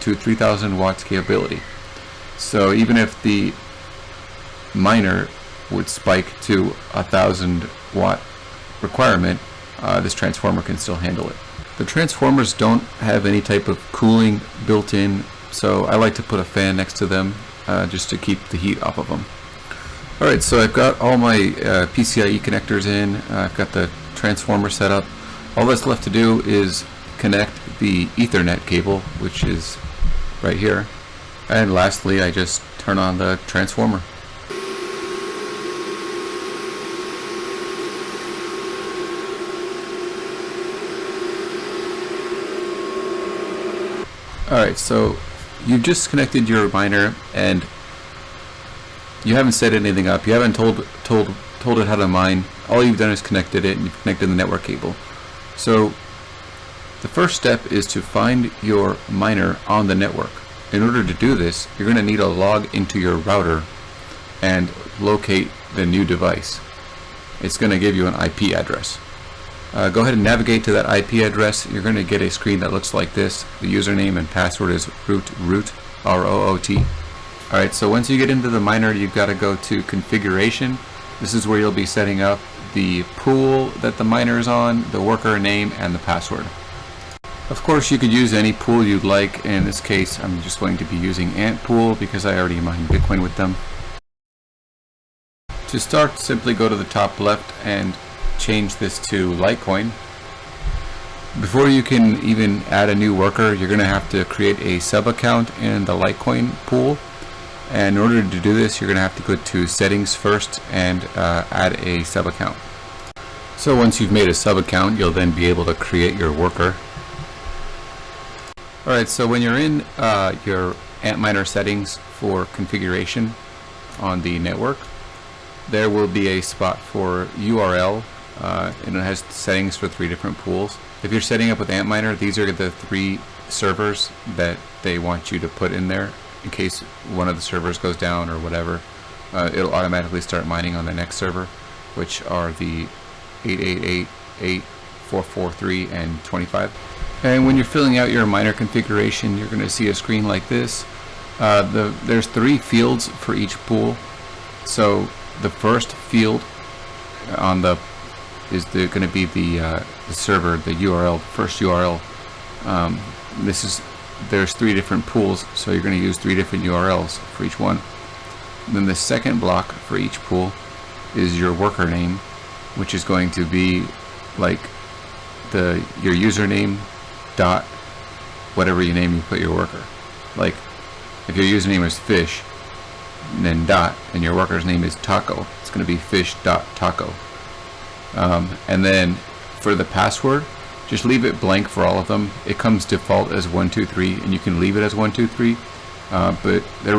to 3000 watts capability. So even if the miner would spike to 1000 watt requirement, this transformer can still handle it. The transformers don't have any type of cooling built in, so I like to put a fan next to them just to keep the heat off of them. Alright, so I've got all my PCIe connectors in, I've got the transformer set up. All that's left to do is connect the Ethernet cable, which is right here, and lastly I just turn on the transformer. Alright, so you've just connected your miner and you haven't set anything up. You haven't told it how to mine. All you've done is connected it, and you've connected the network cable. So the first step is to find your miner on the network. In order to do this, you're going to need to log into your router and locate the new device. It's going to give you an IP address. Go ahead and navigate to that IP address. You're going to get a screen that looks like this. The username and password is root, R-O-O-T. Alright, so once you get into the miner, you've got to go to configuration. This is where you'll be setting up the pool that the miner is on, the worker name, and the password. Of course, you could use any pool you'd like. In this case, I'm just going to be using Ant Pool because I already mine Bitcoin with them. To start, simply go to the top left and change this to Litecoin. Before you can even add a new worker, you're going to have to create a sub account in the Litecoin pool. And in order to do this, you're going to have to go to settings first and add a sub account. So once you've made a sub account, you'll then be able to create your worker. Alright, so when you're in your Antminer settings for configuration on the network, there will be a spot for URL, and it has settings for 3 different pools. If you're setting up with Antminer, these are the 3 servers that they want you to put in there. In case one of the servers goes down or whatever, it'll automatically start mining on the next server, which are the 888, 8, 443, and 25. And when you're filling out your miner configuration, you're going to see a screen like this. There's 3 fields for each pool. So the first field on the is going to be the server, the URL, the first URL. There's 3 different pools, so you're going to use 3 different URLs for each one. And then the second block for each pool is your worker name, which is going to be like your username dot whatever you name you put your worker. Like if your username is fish and then dot and your worker's name is taco, it's going to be fish.taco. And then for the password, just leave it blank for all of them. It comes default as 123, and you can leave it as 123, but they're